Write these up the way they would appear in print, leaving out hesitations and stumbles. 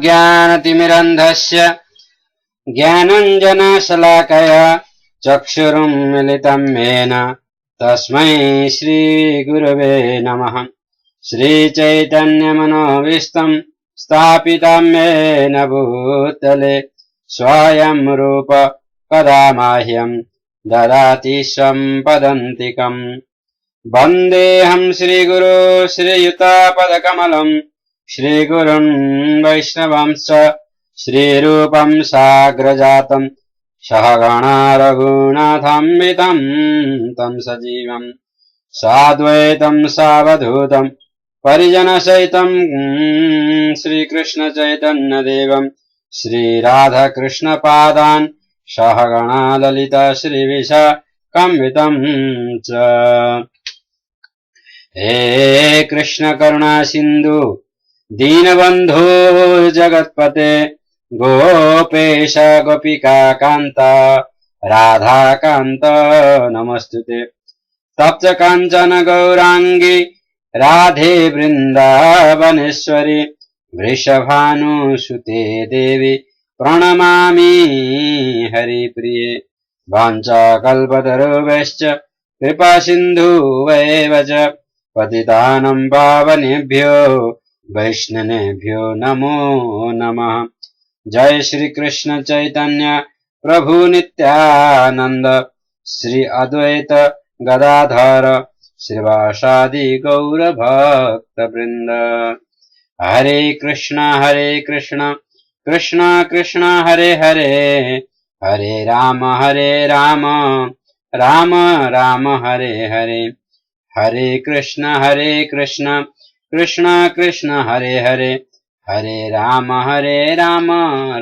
ज्ञानतिमिरन्धस्य ज्ञानाञ्जनशलाकया चक्षुरुन्मिलितं येन तस्मै श्रीगुरवे नमः। श्रीचैतन्यमनोभीष्टं स्थापितं येन भूतले स्वयं रूप कदा मह्यं ददाति सम्पदन्तिकम्। वन्देऽहं श्रीगुरो श्रीयुतापदकमलं श्रीगुरुन् वैष्णवंश्च श्रीरूपं साग्रजातं सहगणा रघुनाथान्वितं तं सजीवं साद्वैतं सावधूतं परिजनसहितं श्रीकृष्णचैतन्यदेवं श्रीराधाकृष्णपादान् सहगणा ललिता श्रीविशाखान्वितं च। हे कृष्ण करुणा सिन्धु दीनबन्धो जगत्पते गोपेश गोपिका कान्त राधा कान्त नमस्तुते। तप्त काञ्चन गौराङ्गी राधे वृन्दावनेश्वरी वृषभानुसुते देवी प्रणमामि हरिप्रिये। वाञ्छाकल्पतरुभ्यश्च कृपा सिन्धुभ्येव च पतितानं पावनेभ्यो वैष्णवेभ्यो नमो नमः। जय श्री कृष्ण चैतन्य प्रभु नित्यानंद श्री अद्वैत गदाधर श्रीवासादि गौर भक्त वृंद। हरे कृष्ण कृष्ण कृष्ण हरे हरे हरे राम राम राम हरे हरे। हरे कृष्ण कृष्ण कृष्ण हरे हरे हरे राम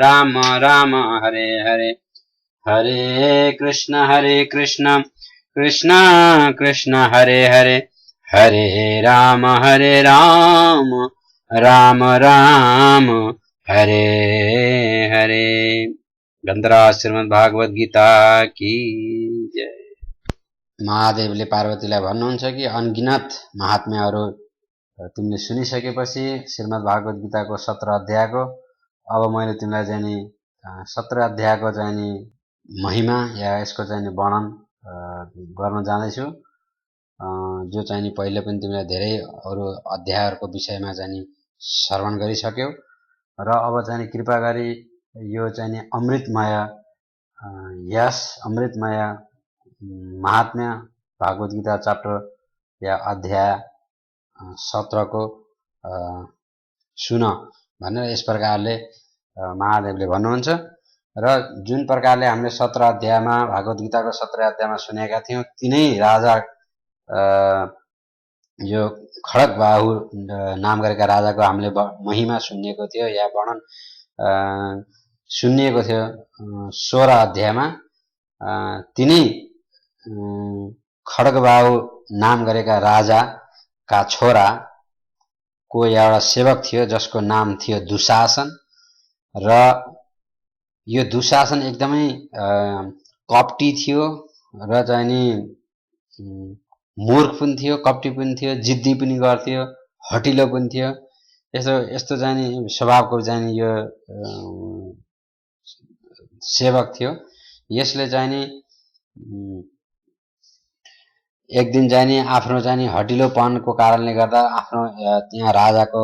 राम हरे हरे। हरे कृष्ण कृष्ण कृष्ण हरे हरे हरे राम राम राम हरे हरे। ग्रन्थराज श्रीमद् भागवत गीता की जय। महादेवले पार्वतीलाई भन्नुहुन्छ कि अनगिनत महात्म्यहरू तिमीले सुनिसकेपछि श्रीमद् भागवत गीताको 17 अध्यायको अब मैले तिमीलाई चाहिँ नि 17 अध्यायको चाहिँ नि महिमा या यसको चाहिँ नि वर्णन गर्न जाँदैछु, जो चाहिँ नि पहिले पनि तिमीलाई धेरै अरू अध्यायहरूको विषयमा चाहिँ नि श्रवण गरिसक्यौ र अब चाहिँ नि कृपा गरी यो चाहिँ नि अमृतमय यस अमृतमय महात्म्य भागवत गीता च्याप्टर या अध्याय 17 को सुन भनेर यस प्रकारले महादेवले भन्नुहुन्छ। र जुन प्रकारले हामीले 17 अध्यायमा भागवत गीताको 17 अध्यायमा सुनेका थियौं तिनै राजा यो खड्गबाहु नाम गरेका राजाको हामीले महिमा सुनिएको थियो या वर्णन सुनिएको थियो 16 अध्यायमा। तिनै खड्गबाहु नाम गरेका राजा का छोरा को एउटा सेवक थियो जसको नाम थियो दुशासन। र यो दुशासन एकदमै कपटी थियो र चाहिँ नि मूर्ख पनि थियो, कपटी पनि थियो, जिद्दी पनि गर्थ्यो, हटिलो पनि थियो। यस्तो चाहिँ नि स्वभावको चाहिँ नि यो सेवक थियो। यसले चाहिँ नि एक दिन चाहिँ नि आफ्नो चाहिँ नि हटिलोपनको कारणले गर्दा आफ्नो त्यहाँ राजाको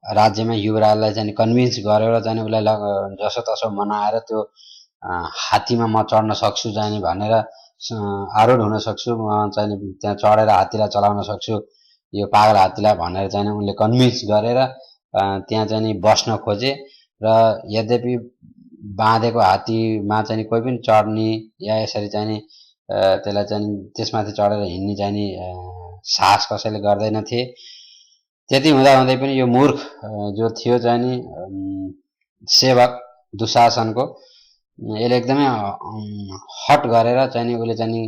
राज्यमा युवराजलाई चाहिँ कन्भिन्स गरेर चाहिँ उसलाई जसो तसो मनाएर त्यो हात्तीमा म चढ्न सक्छु चाहिँ नि भनेर आरूढ हुन सक्छु, म चाहिँ त्यहाँ चढेर हात्तीलाई चलाउन सक्छु यो पागल हात्तीलाई भनेर चाहिँ उनले कन्भिन्स गरेर त्यहाँ चाहिँ नि बस्न खोजे। र यद्यपि बाँधेको हात्तीमा चाहिँ कोही पनि चढ्ने या यसरी चाहिँ नि त्यसलाई चाहिँ त्यसमाथि चढेर हिँड्ने चाहिँ नि साहस कसैले गर्दैनथे। त्यति हुँदा हुँदै पनि यो मूर्ख जो थियो चाहिँ नि सेवक दुशासनको यसले एकदमै हट गरेर चाहिँ नि उसले चाहिँ नि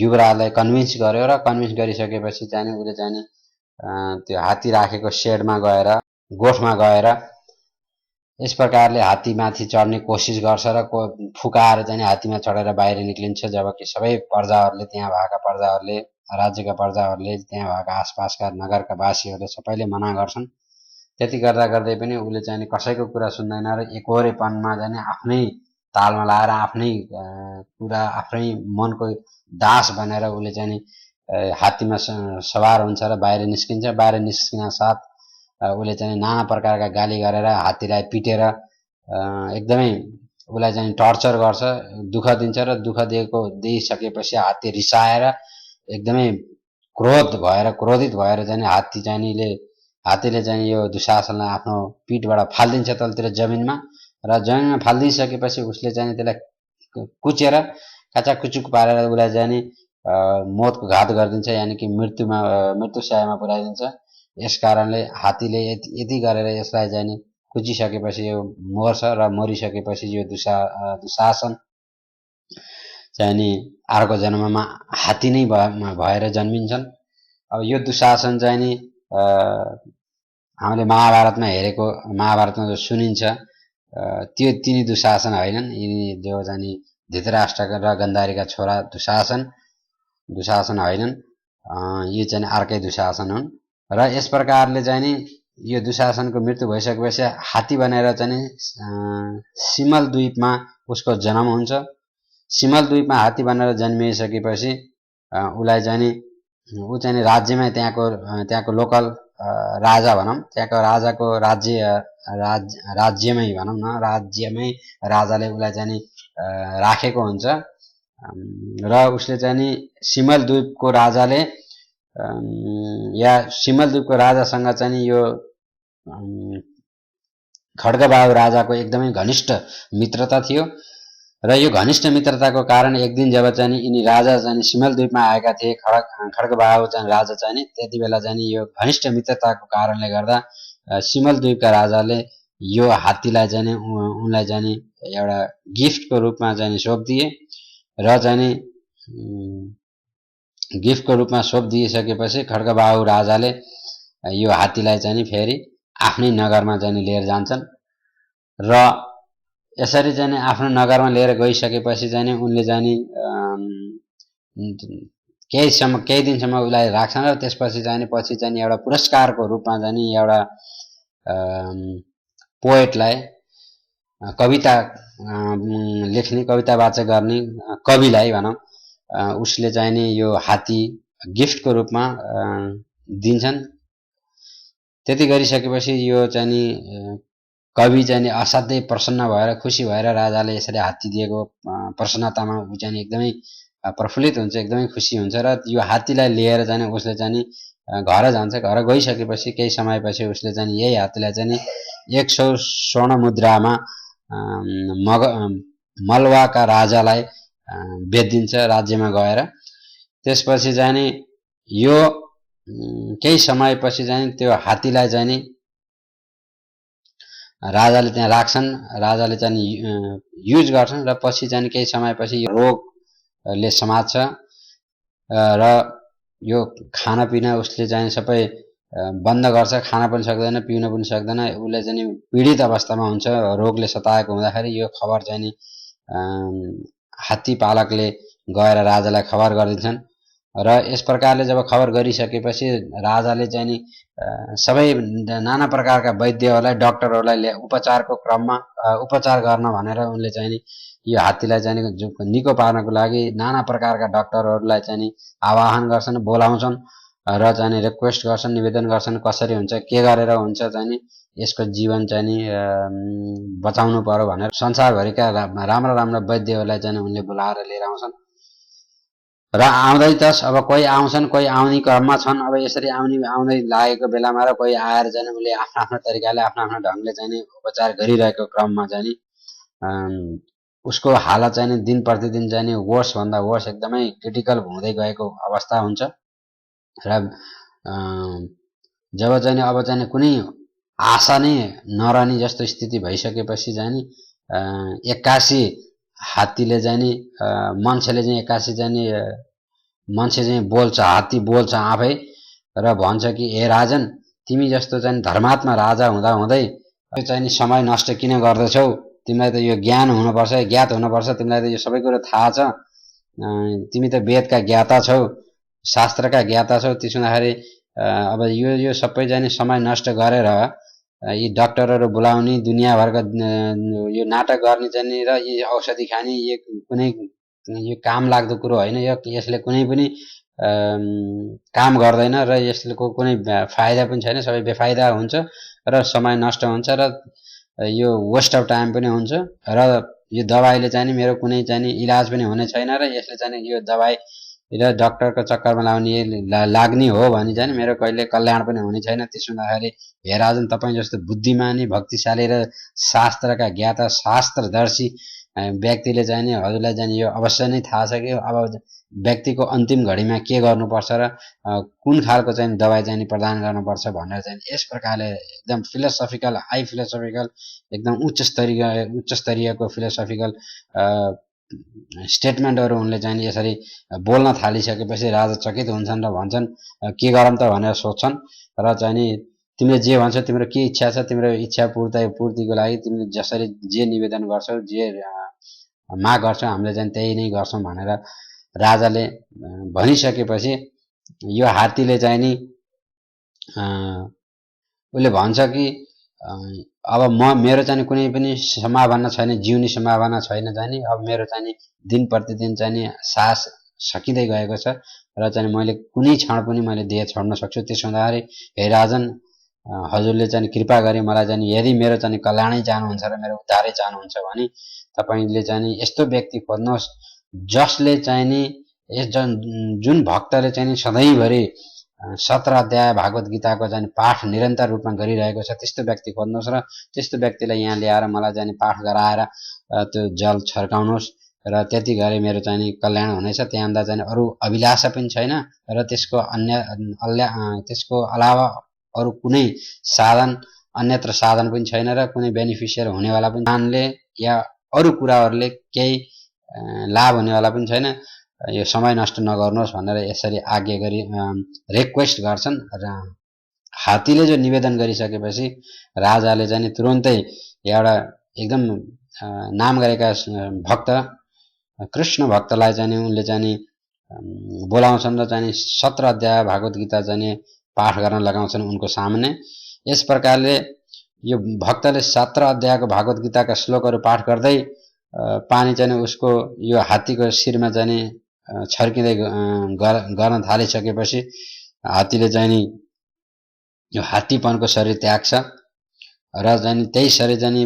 युवराजलाई कन्भिन्स गर्यो र कन्भिन्स गरिसकेपछि चाहिँ नि उसले चाहिँ नि त्यो हात्ती राखेको शेडमा गएर गोठमा गएर यस प्रकारले हात्तीमाथि चढ्ने कोसिस गर्छ र फुकाएर चाहिँ हात्तीमा चढेर बाहिर निक्लिन्छ। जबकि सबै प्रजाहरूले त्यहाँ भएका प्रजाहरूले राज्यका प्रजाहरूले त्यहाँ भएका आसपासका नगरका वासीहरूले सबैले मना गर्छन्। त्यति गर्दा गर्दै पनि उसले चाहिँ कसैको कुरा सुन्दैन र एकोहोरेपनमा चाहिँ आफ्नै तालमा लाएर आफ्नै कुरा आफ्नै मनको दास बनेर उसले चाहिँ हात्तीमा सवार हुन्छ र बाहिर निस्किन्छ। बाहिर निस्किन साथ उसले चाहिँ नाना प्रकारका गाली गरेर हात्तीलाई पिटेर एकदमै उसलाई चाहिँ टर्चर गर्छ, दुःख दिन्छ र दुःख दिइसकेपछि हात्ती रिसाएर एकदमै क्रोधित भएर चाहिँ हात्तीले चाहिँ यो दुशासनलाई आफ्नो पिठबाट फालिदिन्छ तलतिर जमिनमा र जमिनमा फालिदिइसकेपछि उसले चाहिँ त्यसलाई कुचेर काचाकुचुक पारेर उसलाई चाहिँ मौतको घात गरिदिन्छ, यानि कि मृत्युशय्यामा पुर्याइदिन्छ। यस कारणले हात्तीले यति गरेर यसलाई चाहिँ कुचिसकेपछि यो मर्छ र मरिसकेपछि यो दुशासन चाहिँ अर्को जन्ममा हात्ती नै भएर जन्मिन्छन्। अब यो दुशासन चाहिँ हामीले महाभारतमा हेरेको, महाभारतमा जो सुनिन्छ त्यो तिनी दुशासन होइनन्। यिनी जो चाहिँ धृतराष्ट्र र गन्धारीका छोरा दुशासन होइनन्, यो चाहिँ अर्कै दुशासन हुन्। र यस प्रकारले चाहिँ यो दुशासनको मृत्यु भइसकेपछि हात्ती बनेर चाहिँ सिमल द्वीपमा उसको जन्म हुन्छ। सिमल द्वीपमा हात्ती बनेर जन्मिसकेपछि उसलाई चाहिँ ऊ चाहिँ राज्यमै त्यहाँको लोकल राजा भनौँ, त्यहाँको राजाको राज्यमै भनौँ न, राज्यमै राजाले उसलाई चाहिँ राखेको हुन्छ र उसले चाहिँ सिमल द्वीपको राजाले या सिमल द्वीपको राजासँग चाहिँ यो खड्गबाहु राजाको एकदमै घनिष्ठ मित्रता थियो र यो घनिष्ठ मित्रताको कारण एक दिन जब चाहिँ यिनी राजा चाहिँ सिमल द्वीपमा आएका थिए, खड्गबाहु चाहिँ राजा चाहिँ त्यति बेला चाहिँ यो घनिष्ठ मित्रताको कारणले गर्दा सिमल द्वीपका राजाले यो हात्तीलाई चाहिँ उनलाई चाहिँ एउटा गिफ्टको रूपमा चाहिँ सोधिदिए र चाहिँ गिफ्टको रूपमा सोधिदिइसकेपछि खड्गबाहु राजाले यो हात्तीलाई चाहिँ फेरि आफ्नै नगरमा चाहिँ लिएर जान्छन् र यसरी चाहिँ आफ्नो नगरमा लिएर गइसकेपछि चाहिँ उनले चाहिँ केही दिनसम्म उसलाई राख्छन् र त्यसपछि चाहिँ पछि चाहिँ एउटा पुरस्कारको रूपमा चाहिँ एउटा पोएटलाई कविता लेख्ने, कविता वाचन गर्ने कविलाई भनौँ, उसले चाहिँ नि यो हात्ती गिफ्टको रूपमा दिन्छन्। त्यति गरिसकेपछि यो चाहिँ कवि चाहिँ असाध्यै प्रसन्न भएर खुसी भएर राजाले यसरी हात्ती दिएको प्रसन्नतामा ऊ चाहिँ एकदमै प्रफुल्लित हुन्छ, एकदमै खुसी हुन्छ र यो हात्तीलाई लिएर चाहिँ उसले चाहिँ घर जान्छ। घर गइसकेपछि केही समयपछि उसले चाहिँ यही हात्तीलाई चाहिँ 100 स्वर्ण मुद्रामा मलवाका राजालाई बेचिदिन्छ राज्यमा गएर। त्यसपछि चाहिँ यो केही समयपछि चाहिँ त्यो हात्तीलाई चाहिँ राजाले त्यहाँ राख्छन्, राजाले चाहिँ युज गर्छन् र पछि चाहिँ केही समयपछि यो रोगले समात्छ र यो खानापिना उसले चाहिँ सबै बन्द गर्छ, खान पनि सक्दैन, पिउन पनि सक्दैन। उसले चाहिँ पीडित अवस्थामा हुन्छ रोगले सताएको हुँदाखेरि। यो खबर चाहिँ हात्ती पालकले गएर राजालाई खबर गरिदिन्छन् र यस प्रकारले जब खबर गरिसकेपछि राजाले चाहिँ सबै नाना प्रकारका वैद्यहरूलाई, डाक्टरहरूलाई उपचारको क्रममा उपचार गर्न भनेर उनले चाहिँ यो हात्तीलाई चाहिँ निको पार्नको लागि नाना प्रकारका डाक्टरहरूलाई चाहिँ आह्वान गर्छन्, बोलाउँछन् र चाहिँ रिक्वेस्ट गर्छन्, निवेदन गर्छन् कसरी हुन्छ, के गरेर हुन्छ चाहिँ यसको जीवन चाहिँ बचाउनु पर्यो भनेर संसारभरिका राम्रा वैद्यहरूलाई चाहिँ उनले बोलाएर लिएर आउँछन् र आउँदै त अब कोही आउँछन्, कोही आउने क्रममा छन्। अब यसरी आउँदै लागेको बेलामा र कोही आएर चाहिँ उनले आफ्नो तरिकाले आफ्नो ढङ्गले चाहिँ उपचार गरिरहेको क्रममा चाहिँ उसको हालत चाहिँ दिन प्रतिदिन चाहिँ वर्स भन्दा वर्स एकदमै क्रिटिकल हुँदै गएको अवस्था हुन्छ र जब चाहिँ अब चाहिँ कुनै आशा नै नरहने जस्तो स्थिति भइसकेपछि चाहिँ एक्कासी हात्तीले चाहिँ मान्छेले चाहिँ एक्कासी चाहिँ मान्छे चाहिँ बोल्छ, हात्ती बोल्छ आफै र भन्छ कि ए राजन, तिमी जस्तो चाहिँ धर्मात्मा राजा हुँदा हुँदै यो चाहिँ समय नष्ट किन गर्दछौ? तिमीलाई त यो ज्ञान हुनुपर्छ, ज्ञात हुनुपर्छ, तिमीलाई त यो सबै कुरो थाहा छ, तिमी त वेदका ज्ञाता छौ, शास्त्रका ज्ञाता छौ। त्यसो हुँदाखेरि अब यो सबै चाहिँ समय नष्ट गरेर यी डाक्टरहरू बोलाउने दुनियाँभरका यो नाटक गर्ने चाहिँ र यी औषधि खाने यो कुनै यो काम लाग्दो कुरो होइन। यसले कुनै पनि काम गर्दैन र यसको कुनै फाइदा पनि छैन। सबै बेफाइदा हुन्छ र समय नष्ट हुन्छ र यो वेस्ट अफ टाइम पनि हुन्छ र यो दबाईले चाहिँ मेरो कुनै चाहिँ इलाज पनि हुने छैन र यसले चाहिँ यो दबाई र डाक्टरको चक्करमा लाग्ने हो भने चाहिँ मेरो कहिले कल्याण पनि हुने छैन। त्यसो हुँदाखेरि हे राजन, तपाईँ जस्तो बुद्धिमानी, भक्तिशाली र शास्त्रका ज्ञाता, शास्त्रदर्शी व्यक्तिले चाहिँ नि हजुरलाई चाहिँ यो अवश्य नै थाहा छ कि अब व्यक्तिको अन्तिम घडीमा के गर्नुपर्छ र कुन खालको चाहिँ दबाई चाहिँ प्रदान गर्नुपर्छ भनेर चाहिँ यस प्रकारले एकदम फिलोसफिकल, हाई फिलोसफिकल, एकदम उच्च स्तरीयको फिलोसफिकल स्टेटमेन्टहरू उनले चाहिँ यसरी बोल्न थालिसकेपछि राजा चकित हुन्छन् र भन्छन् के गरौँ त भनेर सोध्छन् र चाहिँ नि तिमीले जे भन्छौ, तिम्रो के इच्छा छ, तिम्रो इच्छा पूर्तिको लागि तिमीले जसरी जे निवेदन गर्छौ, जे माग गर्छौ, हामीले चाहिँ त्यही नै गर्छौँ भनेर राजाले भनिसकेपछि यो हात्तीले चाहिँ नि उसले भन्छ कि अब मेरो चाहिँ कुनै पनि सम्भावना छैन, जिउने सम्भावना छैन चाहिँ नि। अब मेरो चाहिँ दिन प्रतिदिन चाहिँ सास सकिँदै गएको छ र चाहिँ मैले कुनै क्षण पनि मैले देह छोड्न सक्छु। त्यसो हुँदाखेरि हे राजन, हजुरले चाहिँ कृपा गरी मलाई चाहिँ यदि मेरो चाहिँ कल्याणै चाहनुहुन्छ र मेरो उद्धारै चाहनुहुन्छ भने तपाईले चाहिँ यस्तो व्यक्ति खोज्नुहोस् जसले चाहिँ नि जुन भक्तले चाहिँ सधैँभरि 17 अध्याय भागवत गीताको चाहिँ पाठ निरन्तर रूपमा गरिरहेको छ, त्यस्तो व्यक्ति खोज्नुहोस् र त्यस्तो व्यक्तिलाई यहाँ ल्याएर मलाई चाहिँ पाठ गराएर त्यो जल छर्काउनुहोस् र त्यति गरे मेरो चाहिँ कल्याण हुनेछ। त्यहाँभन्दा चाहिँ अरू अभिलाषा पनि छैन र त्यसको अलावा अरू कुनै साधन, अन्यत्र साधन पनि छैन र कुनै बेनिफिसियर हुनेवाला पनि ज्ञानले या अरू कुराहरूले केही लाभ हुनेवाला पनि छैन। यो समय नष्ट नगर्नुहोस् भनेर यसरी आज्ञा गरी रिक्वेस्ट गर्छन् र हात्तीले जो निवेदन गरिसकेपछि राजाले चाहिँ तुरुन्तै एउटा एकदम नाम गरेका भक्त, कृष्ण भक्तलाई चाहिँ उनले चाहिँ बोलाउँछन् र चाहिँ 17 अध्याय भागवत गीता चाहिँ पाठ गर्न लगाउँछन् उनको सामने। यस प्रकारले यो भक्तले 17 अध्यायको भागवत गीताका श्लोकहरू पाठ गर्दै पानी चाहिँ उसको यो हात्तीको शिरमा चाहिँ छर्किँदै गर्न थालिसकेपछि हात्तीले चाहिँ यो हात्तीपनको शरीर त्याग्छ र चाहिँ त्यही शरीर चाहिँ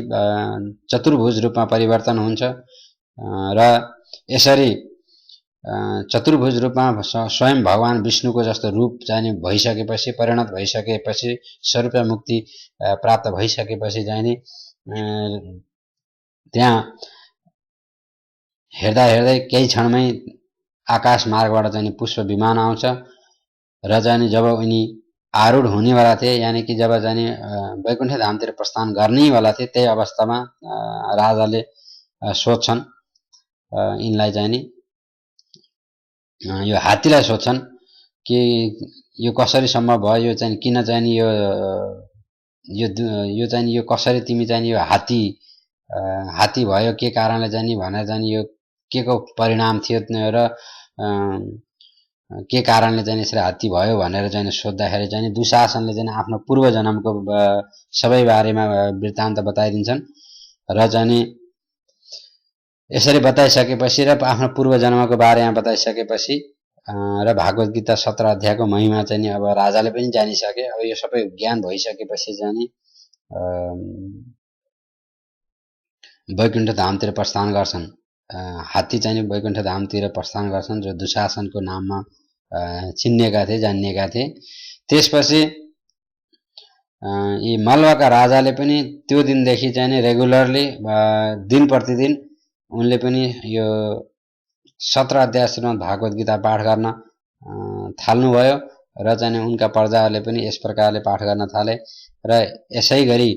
चतुर्भुज रूपमा परिवर्तन हुन्छ र यसरी चतुर्भुज रूपमा स्वयं भगवान विष्णुको जस्तो रूप चाहिँ भइसकेपछि, परिणत भइसकेपछि, स्वरूप मुक्ति प्राप्त भइसकेपछि चाहिँ त्यहाँ हेर्दा हेर्दै केही क्षणमै आकाश मार्गबाट चाहिँ पुष्प विमान आउँछ र चाहिँ जब उनी आरूढ हुनेवाला थिए, यानी कि जब चाहिँ वैकुण्ठ धामतिर प्रस्थान गर्नेवाला थिए, त्यही अवस्थामा राजाले सोध्छन् यिनलाई चाहिँ यो हात्तीलाई सोध्छन् कि यो कसरी सम्भव भयो, यो चाहिँ किन चाहिँ यो चाहिँ यो कसरी तिमी चाहिँ यो हात्ती भयो, के कारणले चाहिँ भनेर चाहिँ यो के को परिणाम थियो र के कारणले चाहिँ यसरी हात्ती भयो भनेर चाहिँ सोद्धाखेरि चाहिँ दुशासनले चाहिँ आफ्नो पूर्व जन्मको सबै बारेमा वृत्तान्त बताइदिन्छन् र चाहिँ यसरी बताइसकेपछि र आफ्नो पूर्व जन्मको बारेमा बताइसकेपछि र भागवत गीता 17 अध्यायको महिमा चाहिँ अब राजाले पनि जानिसके। अब यो सबै ज्ञान भइसकेपछि चाहिँ वैकुण्ठ धामतिर प्रस्थान गर्छन्। हात्ती चाहिँ वैकुण्ठ धामतिर प्रस्थान गर्छन्, जो दुशासनको नाममा चिन्नेका थिए, जानिएका थिए। त्यसपछि यी मल्लका राजाले पनि त्यो दिनदेखि चाहिँ रेगुलरली दिन प्रतिदिन उनले पनि यो 17 अध्याय श्रीमद् भागवत गीता पाठ गर्न थाल्नुभयो र चाहिँ उनका प्रजाहरूले पनि यस प्रकारले पाठ गर्न थाले र यसै गरी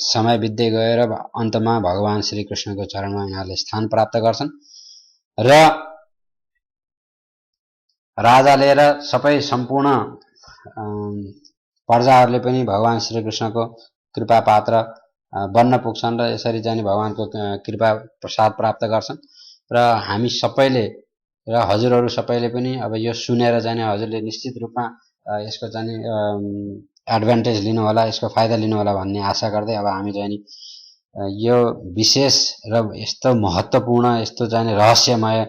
समय बित्दै गयो र अन्तमा भगवान श्री कृष्णको चरणमा यिनीहरूले स्थान प्राप्त गर्छन् र राजाले र सबै सम्पूर्ण प्रजाहरूले पनि भगवान श्री कृष्णको कृपा पात्र बन्न पुग्छन् र यसरी चाहिँ भगवानको कृपा प्रसाद प्राप्त गर्छन् र हामी सबैले र हजुरहरू सबैले पनि अब यो सुनेर चाहिँ हजुरले निश्चित रूपमा यसको चाहिँ एडभान्टेज लिनु होला, यसको फाइदा लिनु होला भन्ने आशा गर्दै अब हामी चाहिँ नि यो विशेष र यस्तो महत्त्वपूर्ण, यस्तो चाहिँ रहस्यमय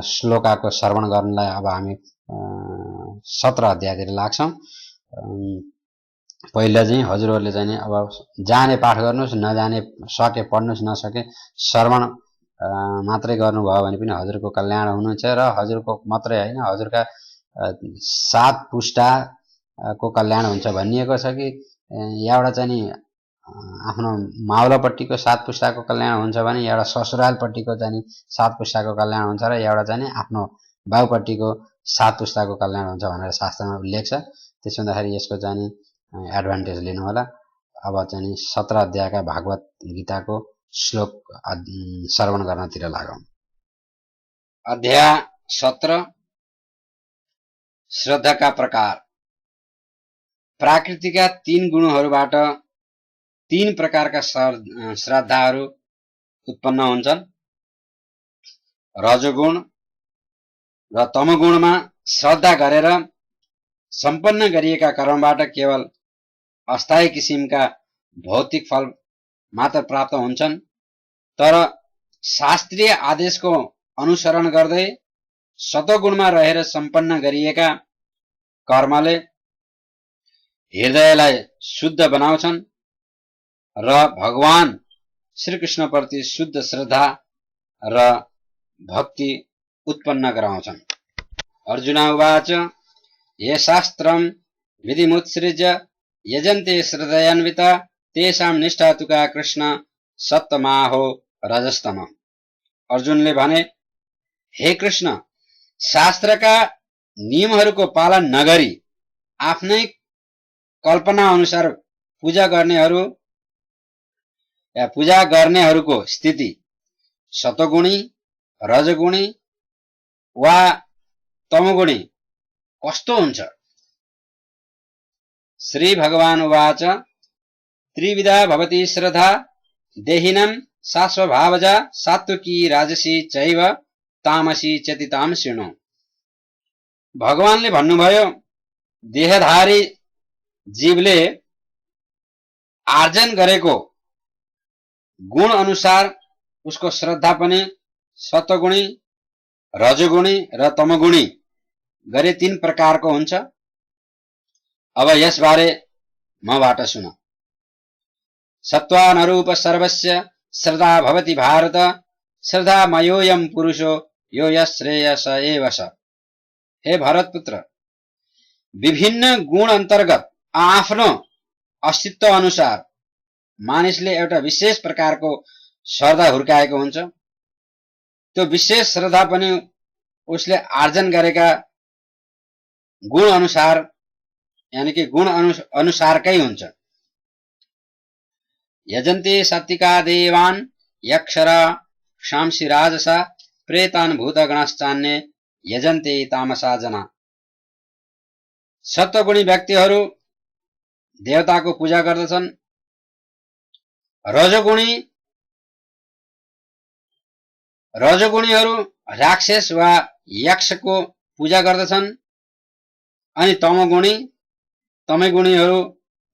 श्लोकाको श्रवण गर्नलाई अब हामी 17 अध्यायतिर लाग्छौं। पहिला चाहिँ हजुरहरूले चाहिँ नि अब जाने पाठ गर्नुहोस्, नजाने सके पढ्नुहोस्, नसके श्रवण मात्रै गर्नुभयो भने पनि हजुरको कल्याण हुनुहुन्छ र हजुरको मात्रै हैन, हजुरका 7 पुस्ताको कल्याण हुन्छ भनिएको छ कि एउटा चाहिँ नि आफ्नो मावलापट्टिको 7 पुस्ताको कल्याण हुन्छ भने एउटा ससुरालपट्टिको चाहिँ नि 7 पुस्ताको कल्याण हुन्छ र एउटा चाहिँ नि आफ्नो बाउपट्टिको 7 पुस्ताको कल्याण हुन्छ भनेर शास्त्रमा उल्लेख छ। त्यसो हुँदाखेरि यसको चाहिँ नि एडभान्टेज लिनु होला। अब चाहिँ नि 17 अध्यायका भागवत गीताको श्लोक श्रवण गर्नतिर लागौं। अध्याय 17 श्रद्धाका प्रकार। प्रकृतिका 3 गुणहरूबाट 3 प्रकारका श्रद्धाहरू उत्पन्न हुन्छन्। रजोगुण र तमोगुणमा श्रद्धा गरेर सम्पन्न गरिएका कर्मबाट केवल अस्थायी किसिमका भौतिक फल मात्र प्राप्त हुन्छन्, तर शास्त्रीय आदेशको अनुसरण गर्दै सतोगुणमा रहेर सम्पन्न गरिएका कर्मले हृदयलाई शुद्ध बनाउँछन् र भगवान श्रीकृष्णप्रति शुद्ध श्रद्धा र भक्ति उत्पन्न गराउँछन्। अर्जुन उवाच ये शास्त्रं विधिमुत्सृज्य यजन्ते श्रद्धयान्विता तेषां निष्ठा तु का कृष्ण सत्तमाहो रजस्तम। अर्जुनले भने, हे कृष्ण, शास्त्रका नियमहरूको पालन नगरी आफ्नै कल्पना अनुसार पूजा गर्नेहरूको स्थिति सतोगुणी, रजगुणी वा तमोगुणी कस्तो हुन्छ? श्री भगवान उवाच त्रिविधा भवति श्रद्धा देहिनं सा स्वभावजा सात्विकी राजसी चैव तामसी चेति ताम शृणु। भगवानले भन्नुभयो, देहधारी जीवले आर्जन गरेको गुण अनुसार उसको श्रद्धा पनि सत्वगुणी, रजोगुणी र तमोगुणी गरे 3 प्रकारको हुन्छ। अब यसबारे मबाट सुन। सत्वानुरूप सर्वस्य श्रद्धा भवति भारत, श्रद्धा मयोऽयं पुरुषो यो यश्रेयस एव स। हे भरतपुत्र, विभिन्न गुण अन्तर्गत आफ्नो अस्तित्व अनुसार मानिसले एउटा विशेष प्रकारको श्रद्धा हुर्काएको हुन्छ। त्यो विशेष श्रद्धा पनि उसले आर्जन गरेका गुण अनुसार यानी कि गुण अनुसारकै हुन्छ। यजन्ते सात्विका देवान् यक्षरा शांसी राजसा प्रेतान् भूतगणश्चान्ये यजन्ते तामसा जना। सत्वगुणी व्यक्तिहरू देवताको पूजा गर्दछन्, रजोगुणीहरू राक्षस वा यक्षको पूजा गर्दछन्, अनि तमोगुणीहरू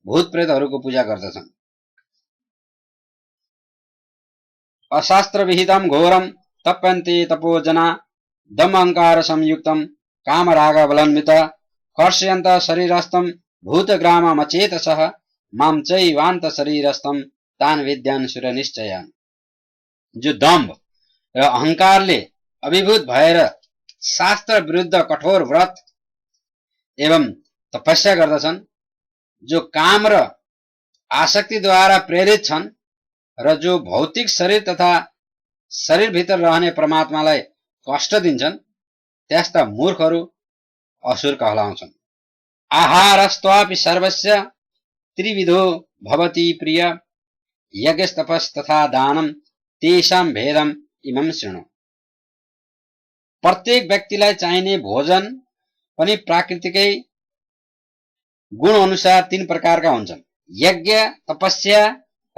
भूत प्रेतहरूको पूजा गर्दछन्। अशास्त्र विहितम घोरम तप्यन्ते तपोजना दम अहंकार संयुक्तम कामराग बलान्वित कर्षयन्त शरीरस्थम भूतग्राम मचेतसः माम चैवान्त शरीरस्थम तान विद्यान सुर निश्चयान। जो दम्भ र अहंकारले अभिभूत भएर शास्त्र विरुद्ध कठोर व्रत एवं तपस्या गर्दछन्, जो काम र आसक्तिद्वारा प्रेरित छन् र जो भौतिक शरीर तथा शरीर भित्र रहने परमात्मालाई कष्ट दिन्छन्, त्यस्ता मूर्खहरू असुर कहलाउँछन्। आहारस्त्वापि सर्वस्य त्रिविधो भवति प्रिय यज्ञस्तपस् तथा दानम तेषां भेदम इमं शृणु। प्रत्येक व्यक्तिलाई चाहिने भोजन पनि प्राकृतिकै गुण अनुसार 3 प्रकारका हुन्छन्। यज्ञ, तपस्या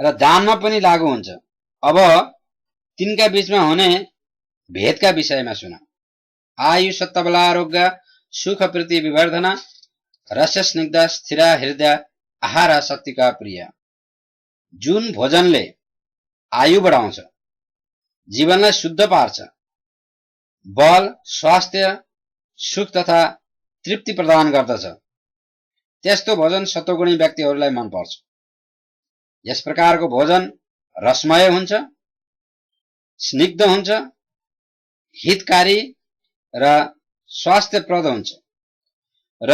र दानमा पनि लागू हुन्छ। अब तिनका बीचमा हुने भेदका विषयमा सुन। आयु सत्तबलारोग्य सुख प्रीति विवर्धन रस स्निग्ध स्थिरा हृदय आहार शक्तिका प्रिय। जुन भोजनले आयु बढाउँछ, जीवनलाई शुद्ध पार्छ, बल, स्वास्थ्य, सुख तथा तृप्ति प्रदान गर्दछ, त्यस्तो भोजन सत्वगुणी व्यक्तिहरूलाई मन पर्छ। यस प्रकारको भोजन रसमय हुन्छ, स्निग्ध हुन्छ, हितकारी र स्वास्थ्यप्रद हुन्छ र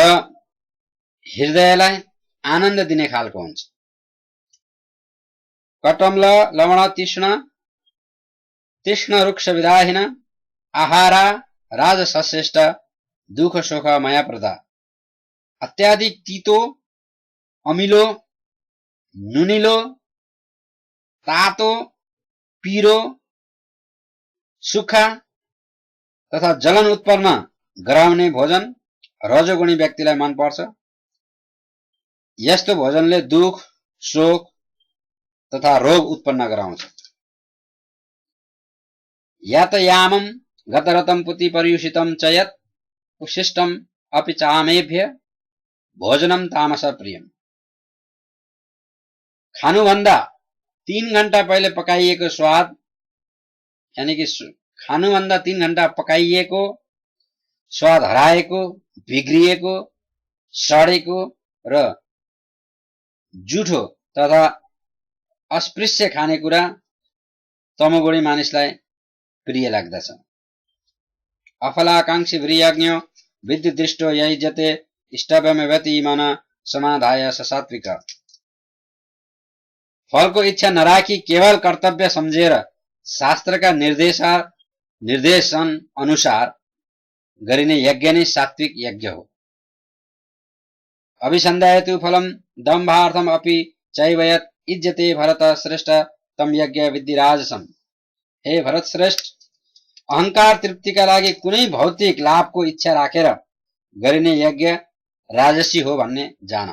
हृदयलाई आनन्द दिने खालको हुन्छ। कटम्ल लवण तीक्ष्ण रुक्ष विदाहिन आहारा राजसश्रेष्ठ दुख शोक माया प्रदा। अत्याधिक तीतो, अमिलो, नुनिलो, तातो, पिरो, सुक्खा तथा जलन उत्पन्न गराउने भोजन रजोगुणी व्यक्तिलाई मन पर्छ। यस्तो भोजनले दुख, शोक तथा रोग उत्पन्न गराउँछ। यातयामं गतरतं पुति पर्युषितं च यत् उशिष्टम अपि चामेभ्य भोजनम तामस प्रियम। खानुभन्दा 3 घण्टा पहिले पकाइएको स्वाद, यानी कि खानुभन्दा 3 घण्टा पकाइएको, स्वाद हराएको, बिग्रिएको, सडेको र जुठो तथा अस्पृश्य खानेकुरा तमोगुणी मानिसलाई प्रिय लाग्दछ। अफलाकांक्षी वीर्यज्ञ विद्युदृष्टो ययुज्यते इष्टव्यमेवति मन समाधाय सात्विक। फलको इच्छा नराखी केवल कर्तव्य सम्झेर शास्त्रका निर्देशन अनुसार गरिने यज्ञ नै सात्विक यज्ञ हो। अभिसन्धायतु फलम दम्भार्थम अपि चैव यत् इज्यते भरत श्रेष्ठ तम यज्ञ विद्धि राजसम। हे भरत श्रेष्ठ, अहंकार तृप्तिका लागि कुनै भौतिक लाभको इच्छा राखेर गरिने यज्ञ राजसी हो भन्ने जान।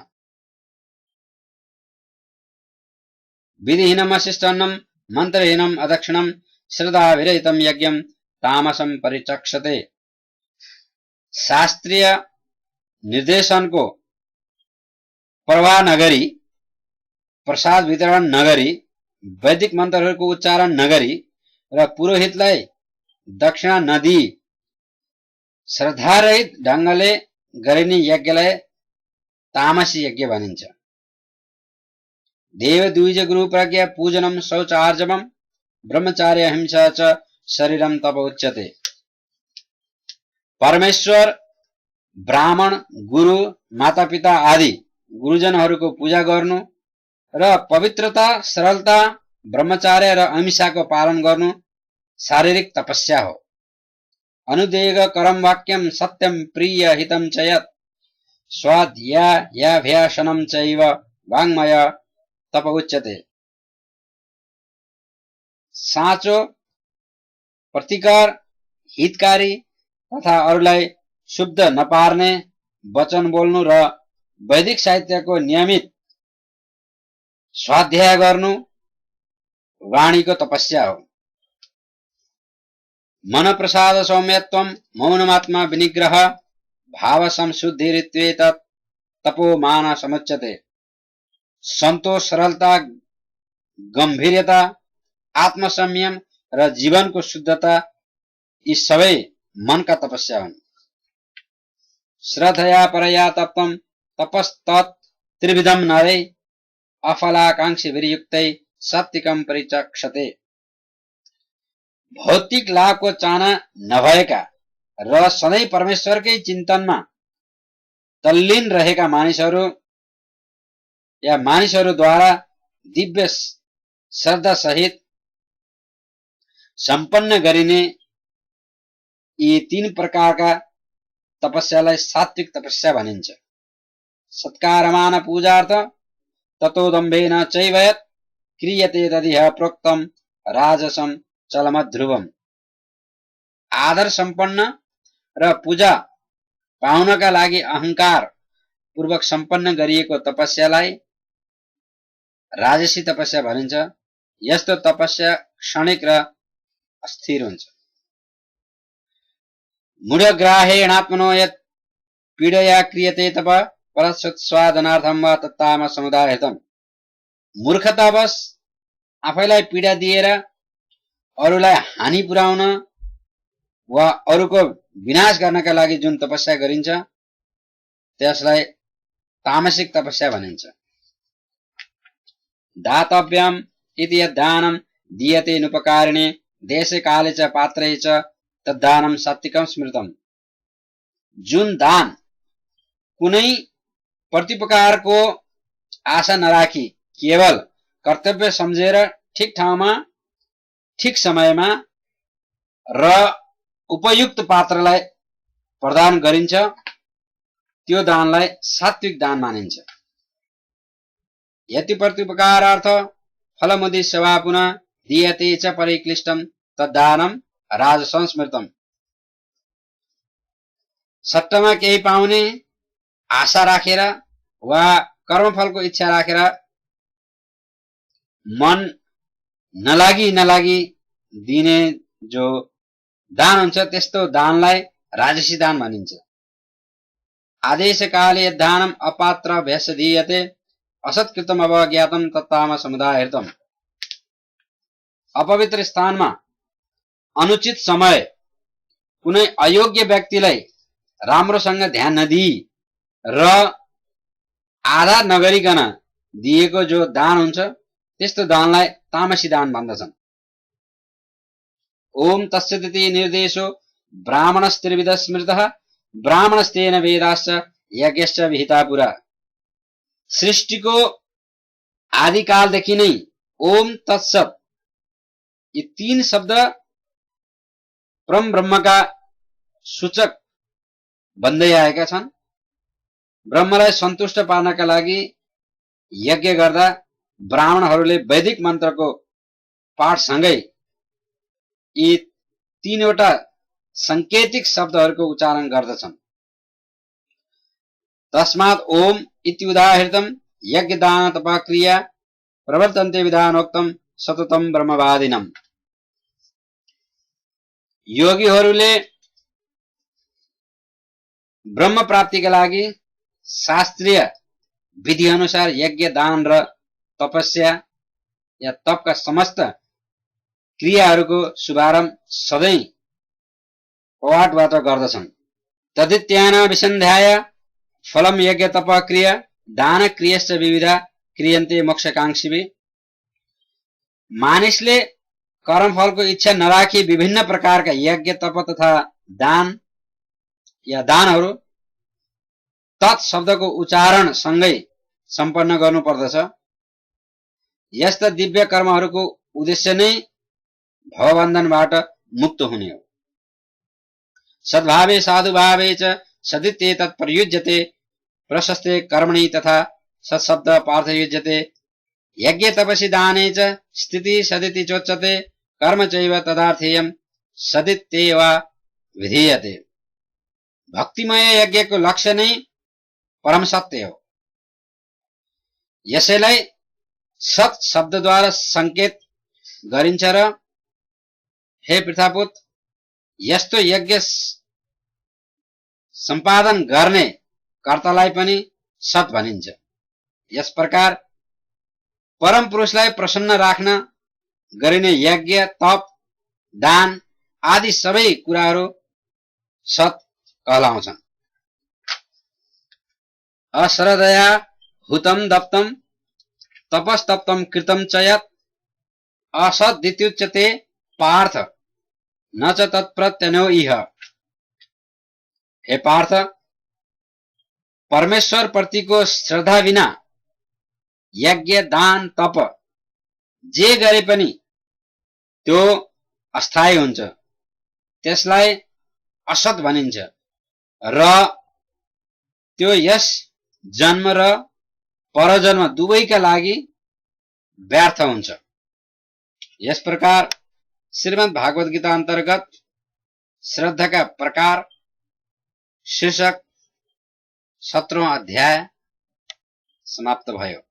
विधिहीनम अशिष्टान्नम मन्त्रहीनम अदक्षिणम श्रद्धाविरहितम यज्ञम तामसम परिचक्षते। शास्त्रीय निर्देशनको प्रवाह नगरी, प्रसाद वितरण नगरी, वैदिक मन्त्रहरूको उच्चारण नगरी र पुरोहितलाई दक्षिणा नदी श्रद्धारहित ढंगले गरिने यज्ञलाई तामसी यज्ञ भनिन्छ। देव द्विज गुरु प्रज्ञा पूजनम शौच आर्जवम ब्रह्मचार्य अहिंसा च शरीरम तप उच्यते। परमेश्वर, ब्राह्मण, गुरु, मातापिता आदि गुरुजनहरूको पूजा गर्नु र पवित्रता, सरलता, ब्रह्मचार्य र अहिंसाको पालन गर्नु शारीरिक तपस्या हो। अनुदेग करम वाक्यम सत्यम प्रिय हितम च यत् स्वाध्यायाभ्यासनम चैव वाङ्मय तप उच्यते। साँचो, प्रतिकार, हितकारी तथा अरूलाई शुद्ध नपार्ने वचन बोल्नु र वैदिक साहित्यको नियमित स्वाध्याय गर्नु वाणीको तपस्या हो। मन प्रसाद सौम्यत्वम मौनमात्मा विनिग्रह भाव संशुद्धिरित्येतत् तपोमान समुच्यते। संतोष, सरलता, गंभीर्यता, आत्मसंयम र जीवनको शुद्धता यी सबै मनका तपस्या हुन्। श्रद्धया परया तप्तम तपस्तत् त्रिविधम नरे अफलाकांक्षी विरयुक्तै सात्विकम परिचक्षते। भौतिक लाभको चाहना नभएका र सधैँ परमेश्वरकै चिन्तनमा तल्लीन रहेका मानिसहरू या मानिसहरूद्वारा दिव्य श्रद्धा सहित सम्पन्न गरिने यी 3 प्रकारका तपस्यालाई सात्विक तपस्या भनिन्छ। सत्कारमान पूजार्थ ततोदम्भेन चैव यत् क्रियते तदिह प्रोक्तम राजसम चलमध्रुवम। आदर सम्पन्न र पूजा पाउनका लागि अहंकार पूर्वक सम्पन्न गरिएको तपस्यालाई राजसी तपस्या भनिन्छ। यस्तो तपस्या क्षणिक र अस्थिर हुन्छ। मूढग्राहेणात्मनो यत् पीडया क्रियते तप परस्वादनार्थम वा तत्ताम समुदाय हेतम। मूर्खतावश आफैलाई पीडा दिएर अरूलाई हानि पुर्याउन वा अरूको विनाश गर्नका लागि जुन तपस्या गरिन्छ त्यसलाई तामसिक तपस्या भनिन्छ। दातव्यम इति यद्दानं दीयते नुपकारिणे देशे काले च पात्रे च तद्दानं सात्विकं स्मृतम्। जुन दान कुनै प्रतिपकारको आशा नराखी केवल कर्तव्य सम्झेर ठिक ठाउँमा ठिक समयमा र उपयुक्त पात्रलाई प्रदान गरिन्छ त्यो दानलाई सात्विक दान मानिन्छ। यति प्रतिपकारार्थ फलमुद्दिश्य पुनः दीयते च परिक्लिष्टं तद्दानं राजसं स्मृतम्। सट्टामा केही पाउने आशा राखेर वा कर्मफलको इच्छा राखेर मन नलागी दिने जो दान हुन्छ त्यस्तो दानलाई राजसी दान भनिन्छ। आदेश काले दानम अपात्र भ्यस दीयते असत्कृतम अवज्ञातम तत्ताम समुदाय हेतम। अपवित्र स्थानमा अनुचित समय कुनै अयोग्य व्यक्तिलाई राम्रोसँग ध्यान नदिई र आधार नगरिकन दिएको जो दान हुन्छ त्यस्तो दानलाई तामसी दान भन्दछन्। ओम तस्सदिति निर्देशो ब्राह्मणस्त्रिविध स्मृतः ब्राह्मणस्तेन वेदाश्च यज्ञश्च विहिता पुरा। सृष्टिको आदिकालदेखि नै ओम तत्सत यी तीन शब्द परम ब्रह्मका सूचक भन्दै आएका छन्। ब्रह्मलाई सन्तुष्ट पार्नका लागि यज्ञ गर्दा ब्राह्मणहरूले वैदिक मन्त्रको पाठसँगै यी तीनवटा सांकेतिक शब्दहरूको उच्चारण गर्दछन्। तस्मात् ओम इति उदाहृतम यज्ञ दान तप क्रिया प्रवर्तन्ते विधानोक्तम सततम ब्रह्मवादिनम। योगीहरूले ब्रह्म प्राप्तिका लागि शास्त्रीय विधि अनुसार यज्ञ दान र तपस्या या तपका समस्त क्रियाहरूको शुभारम्भ सधैं पवाटबाट गर्दछन्। तदित्यान विसन्ध्याय फलम यज्ञ तप क्रिया दान क्रियश्च विविधा क्रियन्ते मोक्षकांक्षिभिः। मानिसले कर्मफलको इच्छा नराखी विभिन्न प्रकारका यज्ञ तप तथा दान या दानहरू तत् शब्दको उच्चारण सँगै सम्पन्न गर्नुपर्दछ। यस्ता दिव्य कर्महरूको उद्देश्य नै भवबन्धनबाट मुक्त हुने हो। सद्भावे साधुभावे च सदित्ये तत् प्रयुज्यते प्रशस्ते कर्मणि तथा सत्शब्द पार्थयुज्यते। यज्ञे तपसि दाने च स्थिति सदिति चोच्यते कर्म चैव तदार्थेयम् सदित्येव विधीयते। भक्तिमय यज्ञको लक्ष्य नै परम सत्य हो। यसैलाई सत शब्दद्वारा संकेत गरिन्छ र हे पृथापुत यस्तो यज्ञ सम्पादन गर्ने कर्तालाई पनि सत भनिन्छ। यस प्रकार परम पुरुषलाई प्रसन्न राख्न गरिने यज्ञ तप दान आदि सबै कुराहरू सत कहलाउँछन्। अश्रद्धया हुतम दप्तम तपस्तप्तम कृतम च यत् असदित्युच्यते पार्थ न च तत्प्रत्यनो इह। हे पार्थ, परमेश्वर प्रतिको श्रद्धा बिना यज्ञ दान तप जे गरे पनि त्यो अस्थायी हुन्छ, त्यसलाई असत भनिन्छ र त्यो यस जन्म र परजन्म दुवैका लागि व्यर्थ हुन्छ। यस प्रकार श्रीमद् भागवत गीता अन्तर्गत श्रद्धाका प्रकार शीर्षक 17औं अध्याय समाप्त भयो।